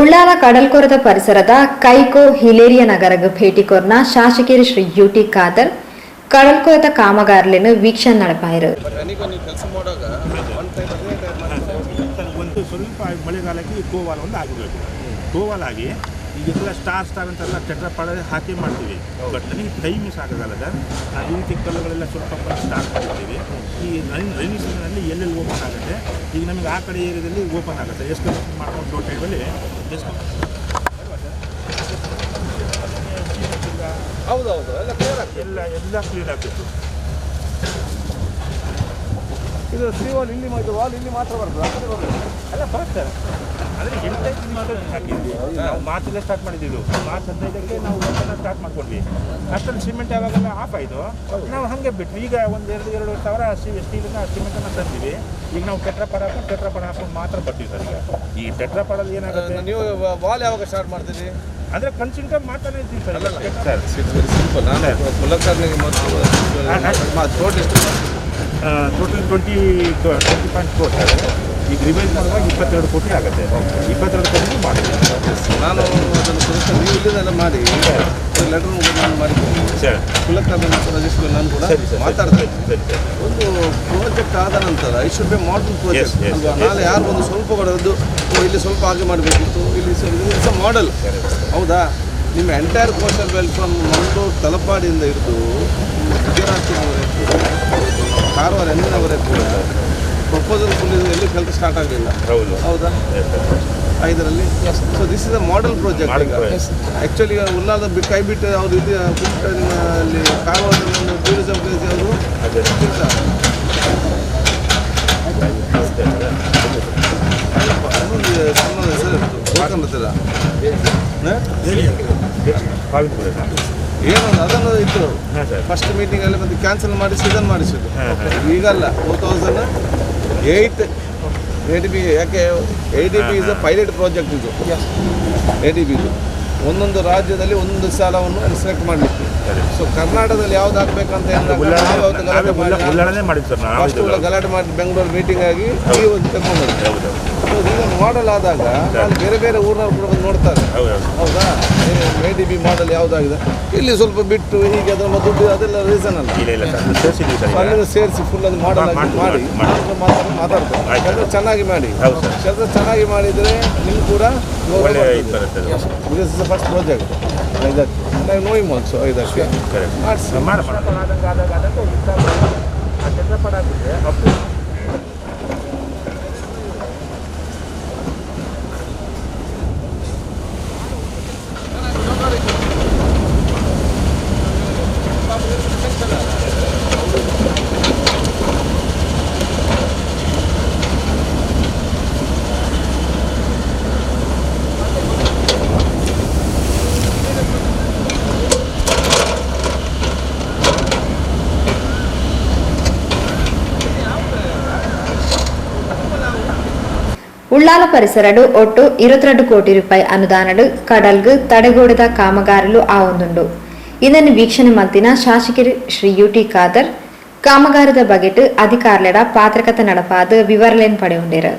ಉಳ್ಳಾಲ ಕಡಲ್ಕೊರೆದ ಪರಿಸರದ ಕೈಕೋ ಹಿಲೇರಿಯ ನಗರಕ್ಕೆ ಭೇಟಿ ಕೊರ್ನ ಶಾಸಕರು ಶ್ರೀ ಯುಟಿ ಖಾದರ್ ಕಡಲ್ಕೊರೆತ ಕಾಮಗಾರలను ವೀಕ್ಷಣೆ ನಡೆಪಾಯಿರು. ಸ್ವಲ್ಪ ಮಳೆಗಾಲಕ್ಕೆ ಗೋವಾಲ ಒಂದು ಆಗಿರಬೇಕು. ಗೋವಾಲ ಆಗಿ ಈಗೆಲ್ಲ ಸ್ಟಾರ್ ಅಂತೆಲ್ಲ ಟೆಟ್ರಾಪಾಡ ಹಾಕಿ ಮಾಡ್ತೀವಿ. ಬಟ್ ನನಗೆ ಟೈಮ್ ಮಿಸ್ ಆಗೋದಲ್ಲ. ನಾವು ಈ ರೀತಿ ಕಲ್ಲುಗಳೆಲ್ಲ ಸ್ವಲ್ಪ ಸ್ಟಾರ್ಟ್ ಮಾಡಿರ್ತೀವಿ. ಈ ರೈನಿ ಸೀಸನಲ್ಲಿ ಎಲ್ಲೆಲ್ಲಿ ಓಪನ್ ಆಗುತ್ತೆ. ಈಗ ನಮಗೆ ಆ ಕಡೆ ಏರಿಯಾದಲ್ಲಿ ಓಪನ್ ಆಗುತ್ತೆ. ಎಷ್ಟು ಮಾಡ್ಕೊಂಡು ದೊಡ್ಡ ಟೈಮಲ್ಲಿ ಎಷ್ಟು ಹೌದೌದು ಎಲ್ಲ ಕ್ಲಿಯರ್ ಆಗ್ತದೆ. ಎಲ್ಲ ಕ್ಲಿಯರ್ ಆಗಬೇಕು. ಇದು ತ್ರೀ ವಾಲ್ ಇಲ್ಲಿ ವಾಲ್ ಇಲ್ಲಿ ಮಾತ್ರ ಬರ್ತದೆ, ಆ ಕಡೆ ಬರ್ತದೆ ಎಲ್ಲ ಬರುತ್ತೆ. ಆದರೆ 8 ಮಾತ್ರ ಹಾಕಿದ್ವಿ. ನಾವು ಮಾರ್ಚಲ್ಲೇ ಸ್ಟಾರ್ಟ್ ಮಾಡಿದ್ದೀವಿ. ಮಾರ್ಚ್ 15ಕ್ಕೆ ನಾವು ಓಪನ್ ಸ್ಟಾರ್ಟ್ ಮಾಡ್ಕೊಂಡ್ವಿ. ಅಷ್ಟೊಂದು ಸಿಮೆಂಟ್ ಯಾವಾಗೆಲ್ಲ ಆಫ್ ಆಯಿತು, ನಾವು ಹಾಗೆ ಬಿಟ್ವಿ. ಈಗ ಒಂದು 2 ಸಾವಿರ ಸ್ಟೀಲಿನ ಸಿಮೆಂಟನ್ನು ತಂದಿವಿ. ಈಗ ನಾವು ಟೆಟ್ರಾಪಾಡ ಹಾಕೊಂಡು ಮಾತ್ರ ಬರ್ತೀವಿ ಸರ್. ಈಗ ಈ ಟೆಟ್ರಾಪಾಡಲ್ಲಿ ಏನಾಗುತ್ತೆ, ನೀವು ವಾಲ್ ಯಾವಾಗ ಸ್ಟಾರ್ಟ್ ಮಾಡ್ತೀರಿ ಅಂದರೆ ಕನ್ಸಿಂಟರ್ ಮಾಡ್ತಾನೆ ಇರ್ತೀವಿ ಸರ್. Sir simple. ನಾನು ಕುಲಕರ್ಣಿಗೆ ಟೋಟಲ್ 20.4 ಸರ್. ಈಗ ರಿವೈಸ್ ಮಾಡುವಾಗ 22 ಕೋಟಿ ಆಗುತ್ತೆ. 22 ಕೋಟಿ ಮಾಡಿದ್ವಿ. ನಾನು ಅದನ್ನು ನೀವು ಇಲ್ಲಿಂದೆಲ್ಲ ಮಾಡಿ ಲೆಟರ್ ನಾನು ಮಾಡಿದ್ದೀನಿ ಸರ್. ಕುಲಕರ್ಣಿ ಮತ್ತು ರಜಿಸ್ಟರ್ ನಾನು ಕೂಡ ಮಾತಾಡ್ತೇನೆ. ಒಂದು ಪ್ರಾಜೆಕ್ಟ್ ಆದ ನಂತರ I should be model project ಅಲ್ವಾ. ನಾಳೆ ಯಾರು ಒಂದು ಸ್ವಲ್ಪ ಬರೋದು ಇಲ್ಲಿ ಸ್ವಲ್ಪ ಹಾಗೆ ಮಾಡಬೇಕಿತ್ತು, ಇಲ್ಲಿ ಇಟ್ಸ್ ಅ ಮಾಡೆಲ್. ಹೌದಾ? ನಿಮ್ಮ entire coastal belt from Mangaluru ತಲಪಾಡಿಯಿಂದ ಹಿಡಿದು ಗುಜರಾತಿನವರೆಗೂ ಕಾರವಾರ ಎಂದಿನವರೆಗೂ ಪ್ರಪೋಸಲ್ ಫುಲ್ ಎಲ್ಲಿ ಕೆಲಸ ಸ್ಟಾರ್ಟ್ ಆಗಲಿಲ್ಲ. ಹೌದಾ? ಇದರಲ್ಲಿ so this is a model project. Actually ಉಲ್ಲಾದ ಕೈ ಬಿಟ್ಟು ಅವರು ಇಲ್ಲಿ ಅಲ್ಲಿ ಕಾರವಾರದಲ್ಲಿ ಒಂದು ಟೂರಿಸಂ ಪ್ಲೇಸ್ ಅವರು ಸಣ್ಣ ಹೆಸರು ಹಾಕೊಂಡಿರ್ತೀರ ಏನೊಂದು ಅದನ್ನು ಇತ್ತು ಫಸ್ಟ್ ಮೀಟಿಂಗಲ್ಲಿ ಮತ್ತೆ ಕ್ಯಾನ್ಸಲ್ ಮಾಡಿಸಿ ಇದನ್ನು ಮಾಡಿಸಿದ್ದು. ಈಗಲ್ಲ 2008 ADB. ಯಾಕೆ ADB is a pilot project. ಇದು ADB ಇದು ಒಂದೊಂದು ರಾಜ್ಯದಲ್ಲಿ ಒಂದೊಂದು ಸ್ಥಳವನ್ನು ಸೆಲೆಕ್ಟ್ ಮಾಡಲಿಕ್ಕೆ. ಸೊ ಕರ್ನಾಟಕದಲ್ಲಿ ಯಾವ್ದು ಹಾಕ್ಬೇಕಂತ ಗಲಾಟೆ ಮಾಡಿ ಬೆಂಗಳೂರು ಮೀಟಿಂಗ್ ಆಗಿ ಈ ಒಂದು ತಗೊಂಡು ಈಗ ಮಾಡೆಲ್ ಆದಾಗ ಬೇರೆ ಬೇರೆ ಊರಿನವ್ರು ಕೂಡ ಬಂದು ನೋಡ್ತಾರೆ. ಹೌದಾ? ADB ಮಾಡೆಲ್ ಯಾವುದಾಗಿದೆ ಇಲ್ಲಿ ಸ್ವಲ್ಪ ಬಿಟ್ಟು ಹೀಗೆ ಅದರ ದುಡ್ಡು ಅದೆಲ್ಲ ರೀಸನ್ ಅಲ್ಲ. ಅಲ್ಲಿಂದ ಸೇರಿಸಿ ಫುಲ್ ಅದು ಮಾಡೆಲ್ ಆಗಿ ಮಾಡಿ ಮಾತಾಡ್ತಾರೆ. ಕೆಲಸ ಚೆನ್ನಾಗಿ ಮಾಡಿ. ಕೆಲಸ ಚೆನ್ನಾಗಿ ಮಾಡಿದರೆ ನಿಮ್ಗೆ ಕೂಡ this is the first project. ಇದಕ್ಕೆ ನೋಯಿಂಗ್ ಆಲ್ಸೋ ಇದಕ್ಕೆ ಉಳ್ಳಾಲ ಪರಿಸರಡು ಒಟ್ಟು 22 ಕೋಟಿ ರೂಪಾಯಿ ಅನುದಾನಡು ಕಡಲ್ಗು ತಡೆಗೋಡಿದ ಕಾಮಗಾರಲು ಆವೊಂದುಂಡು. ಇದನ್ನು ವೀಕ್ಷಣೆ ಮಲ್ತಿನ ಶಾಸಕರು ಶ್ರೀ ಯುಟಿ ಖಾದರ್ ಕಾಮಗಾರದ ಬಗೆಟ್ ಅಧಿಕಾರಿಗಳ ಪಾತ್ರಕತೆ ನಡಪಾದ ವಿವರಲೇನ್ ಪಡೆಯುಂಡೇರು.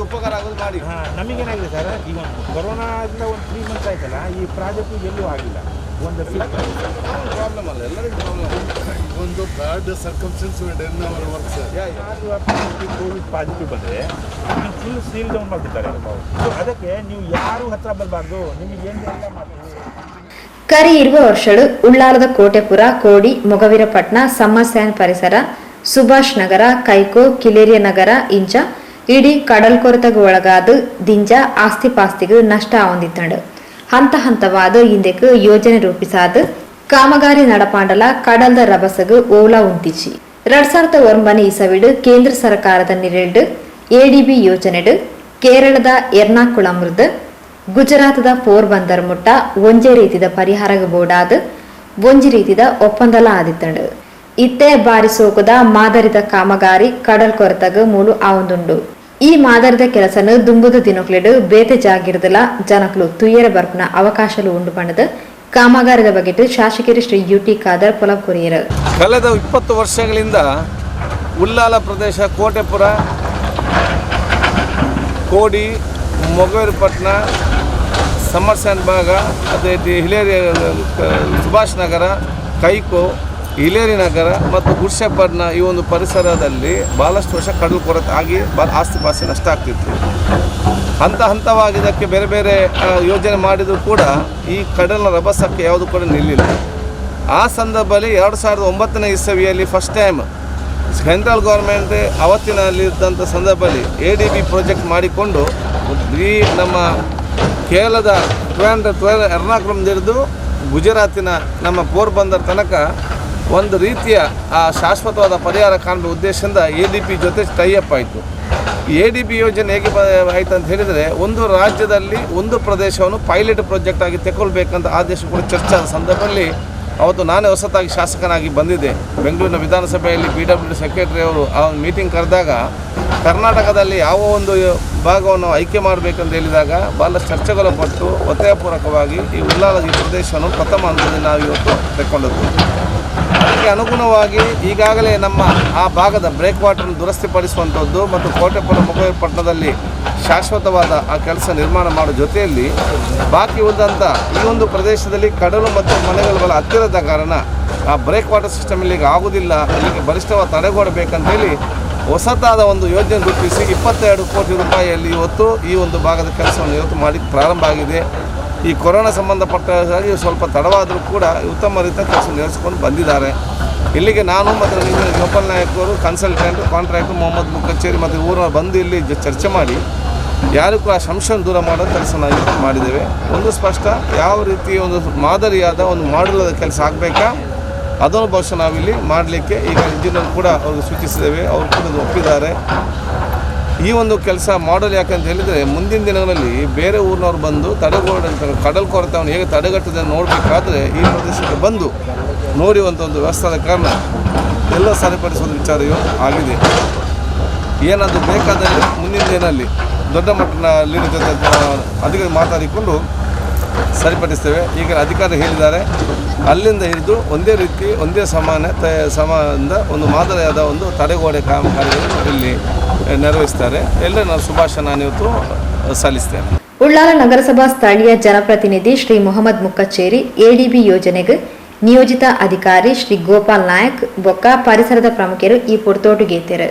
ಉಪಕಾರ ಆಗೋದು ಮಾಡಿ. ನಮಗೇನಾಗಿದೆ ಸರ್, ಈಗ ಕೊರೋನಾದಿಂದ ಒಂದು 3 months ಆಯ್ತಲ್ಲ, ಈ ಪ್ರಾಜೆಕ್ಟ್ ಎಲ್ಲೂ ಆಗಿಲ್ಲ. ಒಂದು ಪ್ರಾಬ್ಲಮ್ ಅಲ್ಲ, ಎಲ್ಲರಿಗೂ ಪ್ರಾಬ್ಲಮ್. ಒಂದು bad circumstances work sir. Covid positive ಬಂದರೆ ಫುಲ್ ಸೀಲ್ ಡೌನ್ ಮಾಡಿಬಿಡ್ತಾರೆ. ಸೊ ಅದಕ್ಕೆ ನೀವು ಯಾರು ಹತ್ರ ಬರಬಾರ್ದು, ನಿಮಗೆ ಏನೆಲ್ಲ ಮಾಡ್ತೀವಿ. ಕರಿ 20 ವರ್ಷಗಳು ಉಳ್ಳಾಲದ ಕೋಟೆಪುರ ಕೋಡಿ ಮೊಗವೀರಪಟ್ಟಣ ಸಮ್ಮಸ್ಯಾನ್ ಪರಿಸರ ಸುಭಾಷ್ ನಗರ, ಕೈಕೋ, ಕಿಲೇರಿಯ ನಗರ ಇಂಚ ಇಡೀ ಕಡಲ್ಕೊರೆತಗೆ ಒಳಗಾದ ದಿಂಜ ಆಸ್ತಿಪಾಸ್ತಿಗೂ ನಷ್ಟ ಹೊಂದಿತ್ತಂಡು. ಹಂತ ಹಂತವಾದ ಇಂದೆಕ್ ಯೋಜನೆ ರೂಪಿಸಾದ ಕಾಮಗಾರಿ ನಡಪಾಂಡಲ ಕಡಲ್ದ ರಭಸಗು ಓಲಾ ಉಂತಿಚಿ 2009 ಇಸವಿಡು ಕೇಂದ್ರ ಸರ್ಕಾರದ ನಿರೆಲ್ಡು ಎಡಿಬಿ ಯೋಜನೆಡು ಕೇರಳದ ಎರ್ನಾಕುಳಂದ ಗುಜರಾತದ ಪೋರ್ಬಂದರ್ ಮುಟ್ಟ ಒಂಜೆ ರೀತಿದ ಪರಿಹಾರಗ ಬೋಡಾದ ಒಂಜಿ ರೀತಿದ ಒಪ್ಪಂದಲ ಆದಿತ್ತಂಡು. ಇತ್ತೆ ಬಾರಿ ಸೋಕುದ ಮಾದರಿದ ಕಾಮಗಾರಿ ಕಡಲ್ ಕೊರತಗ ಮೂಲು ಆವೊಂದುಂಡು. ಈ ಮಾದರಿದ ಕೆಲಸನು ದುಂಬುದ ದಿನಕ್ಲೆಡು ಬೇತೆ ಜಾಗಿರದಲ ಜನಕಲು ತುಯ್ಯರ ಬರ್ಪುನ ಅವಕಾಶಲು ಉಂಡು ಪಂಡದ ಕಾಮಗಾರಿದ ಬಗೆಟ್ ಶಾಸಕರು ಶ್ರೀ ಯುಟಿ ಖಾದರ್ ಪೊಲಂ ಕೊರಿಯರು. ಕಳೆದ 20 ವರ್ಷಗಳಿಂದ ಉಲ್ಲಾಲ ಪ್ರದೇಶ, ಕೋಟೆಪುರ, ಕೋಡಿ, ಮೊಗೇರುಪಟ್ಟಣ, ಸಮರ್ಸನ್ ಭಾಗ, ಅದೇ ಹಿಲೇರಿ, ಸುಭಾಷ್ ನಗರ, ಕೈಕೋ, ಹಿಲೇರಿ ನಗರ ಮತ್ತು ಗುಡ್ಸೆಪಟ್ಟಣ ಈ ಒಂದು ಪರಿಸರದಲ್ಲಿ ಭಾಳಷ್ಟು ವರ್ಷ ಕಡಲು ಕೊರತೆ ಆಗಿ ಆಸ್ತಿಪಾಸ್ತಿ ನಷ್ಟ ಆಗ್ತಿತ್ತು. ಹಂತ ಹಂತವಾಗಿ ಇದಕ್ಕೆ ಬೇರೆ ಬೇರೆ ಯೋಜನೆ ಮಾಡಿದರೂ ಕೂಡ ಈ ಕಡಲಿನ ರಭಸಕ್ಕೆ ಯಾವುದು ಕೂಡ ನಿಲ್ಲಿಲ್ಲ. ಆ ಸಂದರ್ಭದಲ್ಲಿ 2009 ಇಸವಿಯಲ್ಲಿ ಫಸ್ಟ್ ಟೈಮ್ ಸೆಂಟ್ರಲ್ ಗೌರ್ಮೆಂಟ್ ಅವತ್ತಿನಲ್ಲಿದ್ದಂಥ ಸಂದರ್ಭದಲ್ಲಿ ADB ಪ್ರಾಜೆಕ್ಟ್ ಮಾಡಿಕೊಂಡು ಈ ನಮ್ಮ ಕೇರಳದ ಎರ್ನಾಕುಳಂದಿಂದ ಹಿಡಿದು ಗುಜರಾತಿನ ನಮ್ಮ ಪೋರ್ಬಂದರ್ ತನಕ ಒಂದು ರೀತಿಯ ಶಾಶ್ವತವಾದ ಪರಿಹಾರ ಕಾಣುವ ಉದ್ದೇಶದಿಂದ ADB ಜೊತೆ ಟೈಅಪ್ ಆಯಿತು. ಈ ADB ಯೋಜನೆ ಹೇಗೆ ಆಯಿತು ಅಂತ ಹೇಳಿದರೆ, ಒಂದು ರಾಜ್ಯದಲ್ಲಿ ಒಂದು ಪ್ರದೇಶವನ್ನು ಪೈಲಟ್ ಪ್ರಾಜೆಕ್ಟ್ ಆಗಿ ತೆಗೊಳ್ಬೇಕಂತ ಆದೇಶ ಕೂಡ ಚರ್ಚೆ ಆದ ಸಂದರ್ಭದಲ್ಲಿ ಅವತ್ತು ನಾನೇ ಹೊಸತಾಗಿ ಶಾಸಕನಾಗಿ ಬಂದಿದ್ದೆ. ಬೆಂಗಳೂರಿನ ವಿಧಾನಸಭೆಯಲ್ಲಿ PWD ಸೆಕ್ರೆಟರಿ ಅವರು ಆ ಒಂದು ಮೀಟಿಂಗ್ ಕರೆದಾಗ ಕರ್ನಾಟಕದಲ್ಲಿ ಯಾವ ಒಂದು ಭಾಗವನ್ನು ಆಯ್ಕೆ ಮಾಡಬೇಕಂತ ಹೇಳಿದಾಗ ಭಾಳಷ್ಟು ಚರ್ಚೆಗಳು ಪಟ್ಟು ಒತ್ತಾಯಪೂರ್ವಕವಾಗಿ ಈ ಉಲ್ಲಾಲ ಈ ಪ್ರದೇಶವನ್ನು ಪ್ರಥಮ ಹಂತದಲ್ಲಿ ನಾವು ಇವತ್ತು ತೆಕ್ಕೊಂಡದ್ದು. ಅದಕ್ಕೆ ಅನುಗುಣವಾಗಿ ಈಗಾಗಲೇ ನಮ್ಮ ಆ ಭಾಗದ ಬ್ರೇಕ್ ವಾಟರ್ನ ದುರಸ್ತಿಪಡಿಸುವಂಥದ್ದು ಮತ್ತು ಕೋಟೆಪುರ, ಮೊಗೇರುಪಟ್ಟಣದಲ್ಲಿ ಶಾಶ್ವತವಾದ ಆ ಕೆಲಸ ನಿರ್ಮಾಣ ಮಾಡೋ ಜೊತೆಯಲ್ಲಿ ಬಾಕಿ ಉಳಿದಂಥ ಈ ಒಂದು ಪ್ರದೇಶದಲ್ಲಿ ಕಡಲು ಮತ್ತು ಮನೆಗಳ ಹತ್ತಿರದ ಕಾರಣ ಆ ಬ್ರೇಕ್ ವಾಟರ್ ಸಿಸ್ಟಮ್ ಇಲ್ಲಿಗೆ ಆಗೋದಿಲ್ಲ, ಇಲ್ಲಿಗೆ ಬಲಿಷ್ಠವಾದ ತಡೆಗೋಡಬೇಕಂತೇಳಿ ಹೊಸತಾದ ಒಂದು ಯೋಜನೆ ರೂಪಿಸಿ 22 ಕೋಟಿ ರೂಪಾಯಿಯಲ್ಲಿ ಇವತ್ತು ಈ ಒಂದು ಭಾಗದ ಕೆಲಸವನ್ನು ಇವತ್ತು ಮಾಡಿ ಪ್ರಾರಂಭ ಆಗಿದೆ. ಈ ಕೊರೋನಾ ಸಂಬಂಧಪಟ್ಟಾಗಿ ಸ್ವಲ್ಪ ತಡವಾದರೂ ಕೂಡ ಉತ್ತಮ ರೀತಿಯ ಕೆಲಸ ನಡೆಸಿಕೊಂಡು ಬಂದಿದ್ದಾರೆ. ಇಲ್ಲಿಗೆ ನಾನು ಮತ್ತು ಗೋಪಾಲ್ ನಾಯಕ್ ಅವರು ಕನ್ಸಲ್ಟೆಂಟ್, ಕಾಂಟ್ರಾಕ್ಟರ್ ಮೊಹಮ್ಮದ್ ಮುಕ್ಕಚ್ಚೇರಿ ಮತ್ತು ಊರಿನ ಬಂದು ಇಲ್ಲಿ ಚರ್ಚೆ ಮಾಡಿ ಯಾರಿಗೂ ಆ ಸಂಶಯ ದೂರ ಮಾಡೋ ಕೆಲಸ ನಾವು ಮಾಡಿದ್ದೇವೆ. ಒಂದು ಸ್ಪಷ್ಟ, ಯಾವ ರೀತಿ ಒಂದು ಮಾದರಿಯಾದ ಒಂದು ಮಾಡಲಾದ ಕೆಲಸ ಆಗಬೇಕಾ ಅದನ್ನು ಬಹುಶಃ ನಾವಿಲ್ಲಿ ಮಾಡಲಿಕ್ಕೆ ಈಗ ಇಂಜಿನಿಯರ್ ಕೂಡ ಅವ್ರಿಗೆ ಸೂಚಿಸಿದ್ದೇವೆ. ಅವರು ಕೂಡ ಒಪ್ಪಿದ್ದಾರೆ. ಈ ಒಂದು ಕೆಲಸ ಮಾಡಲು ಯಾಕಂತ ಹೇಳಿದರೆ, ಮುಂದಿನ ದಿನಗಳಲ್ಲಿ ಬೇರೆ ಊರಿನವ್ರು ಬಂದು ಕಡಲ್ ಕೊರತೆಯನ್ನು ಹೇಗೆ ತಡೆಗಟ್ಟದೆ ನೋಡಬೇಕಾದ್ರೆ ಈ ಪ್ರದೇಶಕ್ಕೆ ಬಂದು ನೋಡುವಂಥ ಒಂದು ವ್ಯವಸ್ಥೆಯಾದ ಕಾರಣ ಎಲ್ಲ ಸರಿಪಡಿಸೋದು ವಿಚಾರ ಆಗಿದೆ. ಏನಾದರೂ ಬೇಕಾದಲ್ಲಿ ಮುಂದಿನ ದಿನದಲ್ಲಿ ದೊಡ್ಡ ಮಟ್ಟದ ಲೀಡರ್ ಜೊತೆ ಅಧಿಕಾರಿ ಮಾತಾಡಿಕೊಂಡು ಸರಿಪಡಿಸ್ತೇವೆ. ಈಗ ಅಧಿಕಾರಿ ಹೇಳಿದ್ದಾರೆ, ಅಲ್ಲಿಂದ ಹಿಡಿದು ಒಂದೇ ರೀತಿ ಒಂದೇ ಸಮಾನದ ಒಂದು ಮಾದರಿಯಾದ ಒಂದು ತಡೆಗೋಡೆ ಕಾಮಗಾರಿಗಳನ್ನು ಇಲ್ಲಿ ನೆರವೇರಿಸ್ತಾರೆ. ಎಲ್ಲ ನಾನು ಶುಭಾಶಯ ಇವತ್ತು ಸಲ್ಲಿಸ್ತೇನೆ. ಉಳ್ಳಾಲ ನಗರಸಭಾ ಸ್ಥಳೀಯ ಜನಪ್ರತಿನಿಧಿ ಶ್ರೀ ಮೊಹಮ್ಮದ್ ಮುಕ್ಕಚ್ಚೇರಿ ADB ಯೋಜನೆಗೆ ನಿಯೋಜಿತ ಅಧಿಕಾರಿ ಶ್ರೀ ಗೋಪಾಲ್ ನಾಯಕ್ ಬೊಕ್ಕ ಪರಿಸರದ ಪ್ರಮುಖರು ಈ ಪುರ್ತೋಟುಗೇತೆರು.